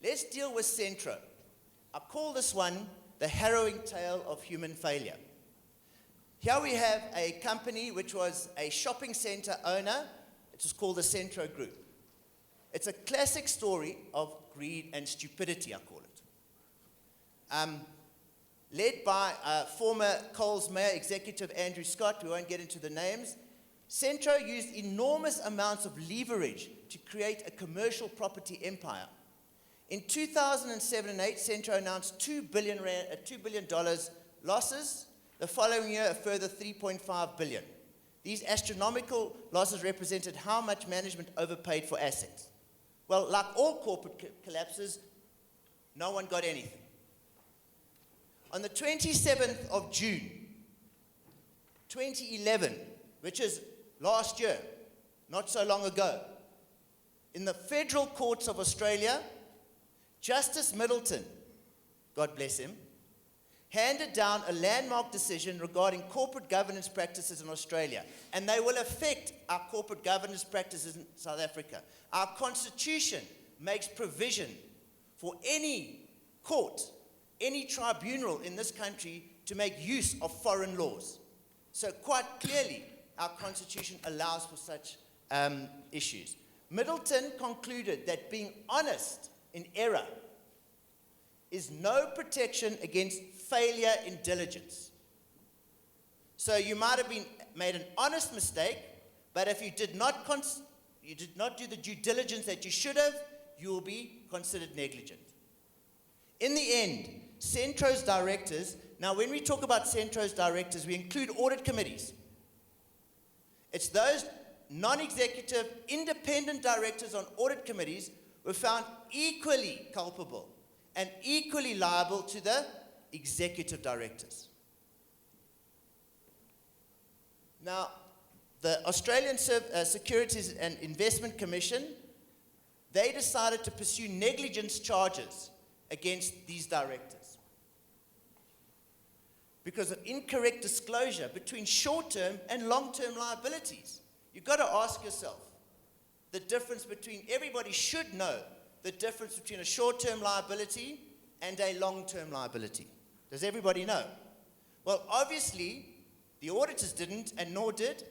Let's deal with Centro. I call this one the harrowing tale of human failure. Here we have a company which was a shopping center owner. It was called the Centro Group. It's a classic story of greed and stupidity, I call it. Led by former Coles Mayor Executive Andrew Scott, we won't get into the names, Centro used enormous amounts of leverage to create a commercial property empire. In 2007 and 8, Centro announced $2 billion losses. The following year, a further $3.5 billion. These astronomical losses represented how much management overpaid for assets. Well, like all corporate collapses, no one got anything. On the 27th of June, 2011, which is last year, not so long ago, in the federal courts of Australia, Justice Middleton, God bless him, handed down a landmark decision regarding corporate governance practices in Australia, and they will affect our corporate governance practices in South Africa. Our constitution makes provision for any court, any tribunal in this country to make use of foreign laws. So quite clearly, our constitution allows for such issues. Middleton concluded that being honest in error is no protection against failure in diligence. So you might have made an honest mistake, but if you did not do the due diligence that you should have, you will be considered negligent. In the end, Centro's directors, now when we talk about Centro's directors, we include audit committees. It's those non-executive, independent directors on audit committees were found equally culpable and equally liable to the executive directors. Now, the Australian Securities and Investment Commission, they decided to pursue negligence charges against these directors because of incorrect disclosure between short-term and long-term liabilities. You've got to ask yourself the difference between, everybody should know the difference between a short-term liability and a long-term liability. Does everybody know? Well, obviously, the auditors didn't, and nor did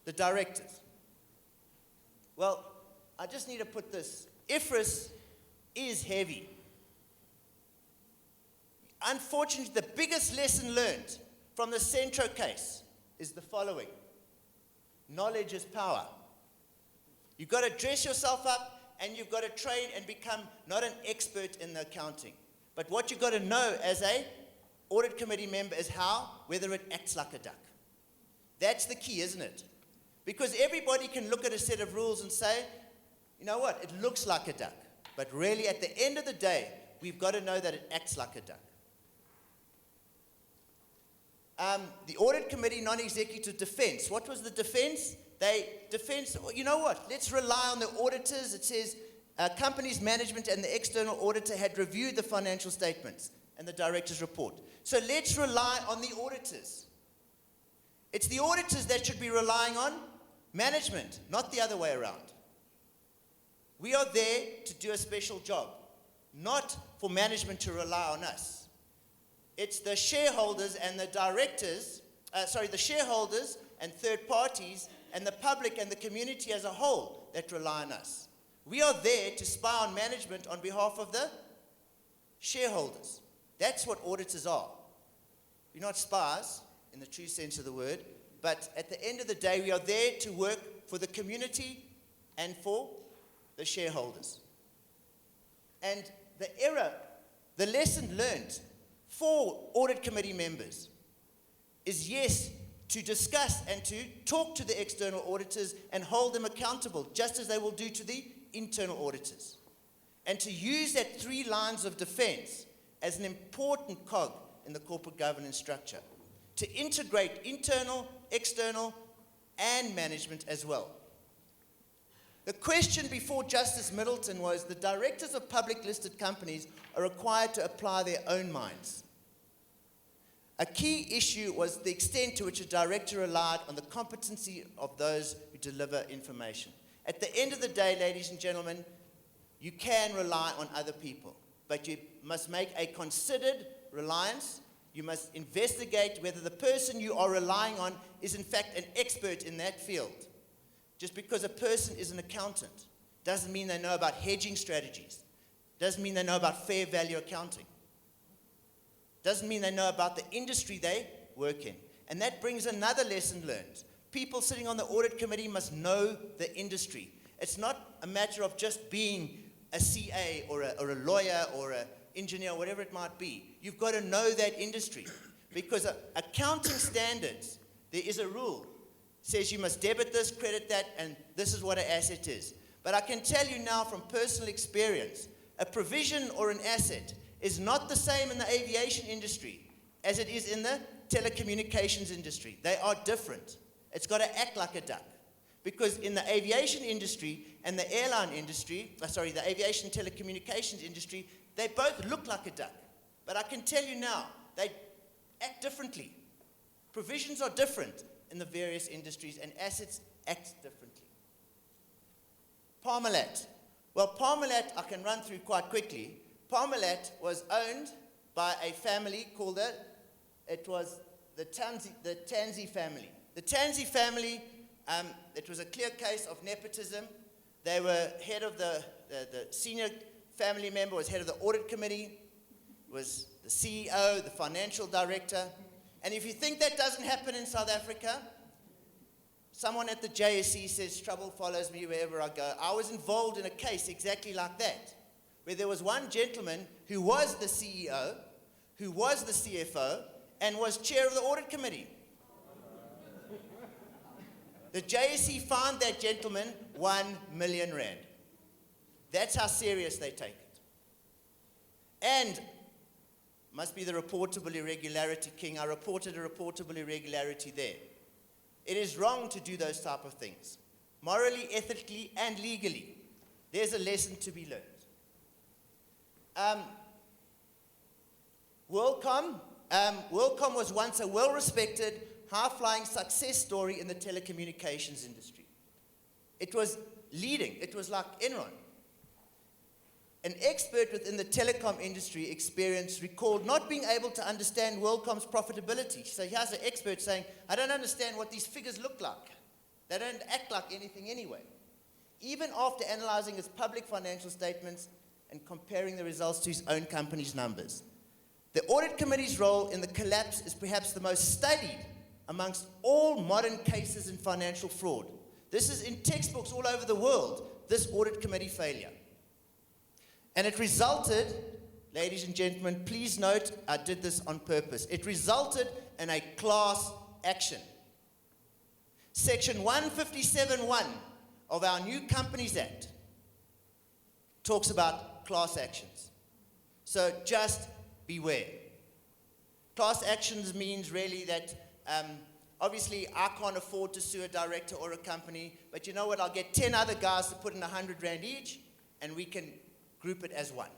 the directors. Well, I just need to put this. IFRS is heavy. Unfortunately, the biggest lesson learned from the Centro case is the following. Knowledge is power. You've got to dress yourself up, and you've got to train and become not an expert in the accounting. But what you've got to know as an audit committee member is whether it acts like a duck. That's the key, isn't it? Because everybody can look at a set of rules and say, you know what, it looks like a duck. But really, at the end of the day, we've got to know that it acts like a duck. The audit committee non-executive defense. What was the defense? You know what, let's rely on the auditors. It says company's management and the external auditor had reviewed the financial statements and the director's report. So let's rely on the auditors. It's the auditors that should be relying on management, not the other way around. We are there to do a special job, not for management to rely on us. It's the shareholders and the directors, the shareholders and third parties and the public and the community as a whole that rely on us. We are there to spy on management on behalf of the shareholders. That's what auditors are. We're not spies in the true sense of the word, but at the end of the day, we are there to work for the community and for the shareholders. And the lesson learned for audit committee members is, yes, to discuss and to talk to the external auditors and hold them accountable, just as they will do to the internal auditors. And to use that 3 lines of defense as an important cog in the corporate governance structure. To integrate internal, external, and management as well. The question before Justice Middleton was, the directors of public listed companies are required to apply their own minds. A key issue was the extent to which a director relied on the competency of those who deliver information. At the end of the day, ladies and gentlemen, you can rely on other people, but you must make a considered reliance. You must investigate whether the person you are relying on is in fact an expert in that field. Just because a person is an accountant doesn't mean they know about hedging strategies. Doesn't mean they know about fair value accounting. Doesn't mean they know about the industry they work in. And that brings another lesson learned. People sitting on the audit committee must know the industry. It's not a matter of just being a CA or a lawyer or an engineer, whatever it might be. You've got to know that industry. Because accounting standards, there is a rule. It says you must debit this, credit that, and this is what an asset is. But I can tell you now from personal experience, a provision or an asset is not the same in the aviation industry as it is in the telecommunications industry. They are different. It's got to act like a duck. Because in the aviation industry and the airline industry, the aviation telecommunications industry, they both look like a duck. But I can tell you now, they act differently. Provisions are different in the various industries, and assets act differently. Parmalat. Well, Parmalat I can run through quite quickly. Parmalat was owned by a family called it was the Tanzi family. The Tanzi family, it was a clear case of nepotism. They were head of the senior family member was head of the audit committee, was the CEO, the financial director. And if you think that doesn't happen in South Africa, someone at the JSE says trouble follows me wherever I go. I was involved in a case exactly like that, where there was one gentleman who was the CEO, who was the CFO, and was chair of the audit committee. The JSE fined that gentleman 1 million rand. That's how serious they take it. And must be the reportable irregularity king. I reported a reportable irregularity there. It is wrong to do those type of things. Morally, ethically, and legally. There's a lesson to be learned. WorldCom was once a well-respected, high-flying success story in the telecommunications industry. It was leading. It was like Enron. An expert within the telecom industry experience recalled not being able to understand WorldCom's profitability. So here's an expert saying, I don't understand what these figures look like. They don't act like anything anyway. Even after analyzing his public financial statements and comparing the results to his own company's numbers. The audit committee's role in the collapse is perhaps the most studied amongst all modern cases in financial fraud. This is in textbooks all over the world, this audit committee failure. And it resulted, ladies and gentlemen, please note, I did this on purpose. It resulted in a class action. Section 157.1 of our new Companies Act talks about class actions. So just beware. Class actions means really that obviously I can't afford to sue a director or a company, but you know what, I'll get 10 other guys to put in 100 rand each, and we can group it as one.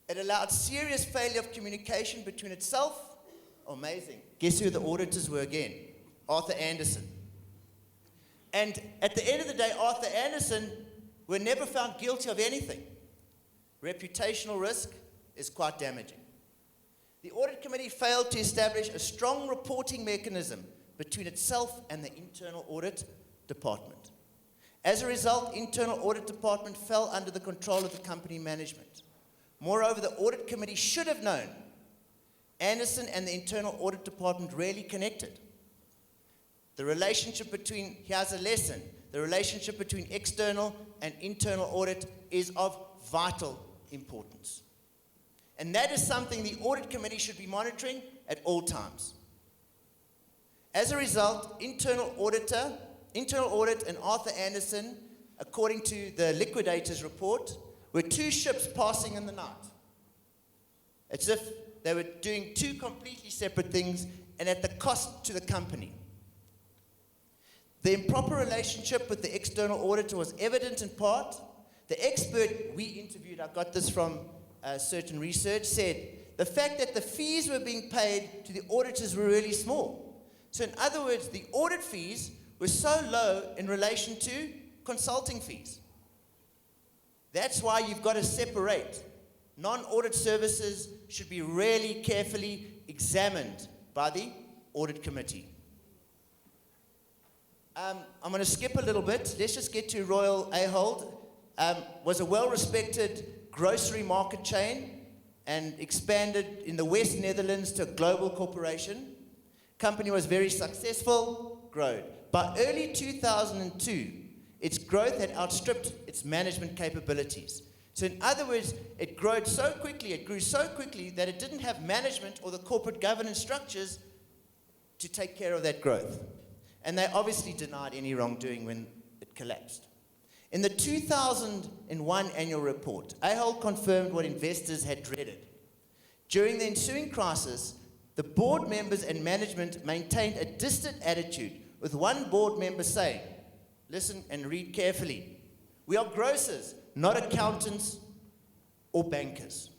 It allowed serious failure of communication between itself. Amazing. Guess who the auditors were again? Arthur Anderson. And at the end of the day, Arthur Anderson were never found guilty of anything. Reputational risk is quite damaging. The audit committee failed to establish a strong reporting mechanism between itself and the internal audit department. As a result, internal audit department fell under the control of the company management. Moreover, the audit committee should have known Anderson and the internal audit department rarely connected. The relationship between, here's a lesson, the relationship between external and internal audit is of vital importance. And that is something the audit committee should be monitoring at all times. As a result, internal audit and Arthur Anderson, according to the liquidator's report, were two ships passing in the night. It's as if they were doing two completely separate things and at the cost to the company. The improper relationship with the external auditor was evident in part. The expert we interviewed, I got this from certain research, said the fact that the fees were being paid to the auditors were really small. So in other words, the audit fees were so low in relation to consulting fees. That's why you've got to separate. Non-audit services should be really carefully examined by the audit committee. I'm going to skip a little bit. Let's just get to Royal Ahold. Was a well-respected grocery market chain and expanded in the West Netherlands to a global corporation. Company was very successful, growed. By early 2002, its growth had outstripped its management capabilities. So in other words, it grew so quickly that it didn't have management or the corporate governance structures to take care of that growth. And they obviously denied any wrongdoing when it collapsed. In the 2001 annual report, Ahold confirmed what investors had dreaded. During the ensuing crisis, the board members and management maintained a distant attitude, with one board member saying, listen and read carefully, "We are grocers, not accountants or bankers."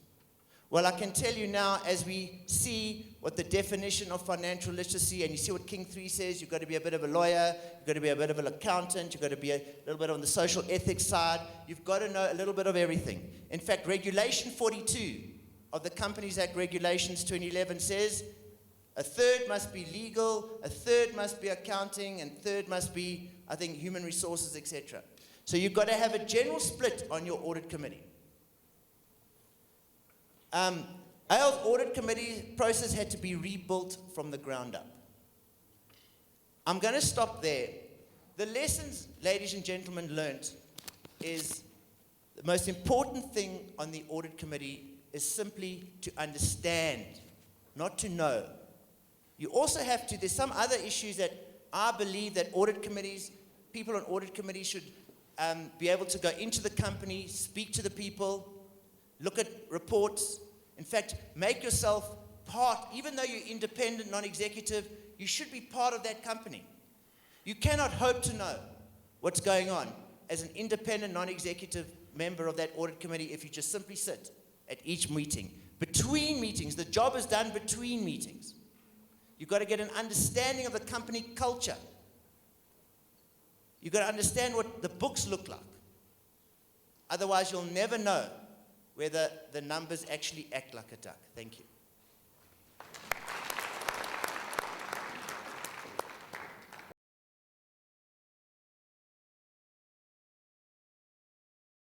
Well, I can tell you now, as we see what the definition of financial literacy, and you see what King 3 says, you've got to be a bit of a lawyer, you've got to be a bit of an accountant, you've got to be a little bit on the social ethics side, you've got to know a little bit of everything. In fact, Regulation 42 of the Companies Act Regulations 2011 says, a third must be legal, a third must be accounting, and third must be, I think, human resources, etc. So you've got to have a general split on your audit committee. Aild's audit committee process had to be rebuilt from the ground up. I'm going to stop there. The lessons, ladies and gentlemen, learnt is the most important thing on the audit committee is simply to understand, not to know. You also have to, there's some other issues that I believe that audit committees, people on audit committees should be able to go into the company, speak to the people, look at reports. In fact, make yourself part, even though you're independent, non-executive, you should be part of that company. You cannot hope to know what's going on as an independent, non-executive member of that audit committee if you just simply sit at each meeting. Between meetings, the job is done between meetings. You've got to get an understanding of the company culture. You've got to understand what the books look like. Otherwise, you'll never know whether the numbers actually act like a duck. Thank you.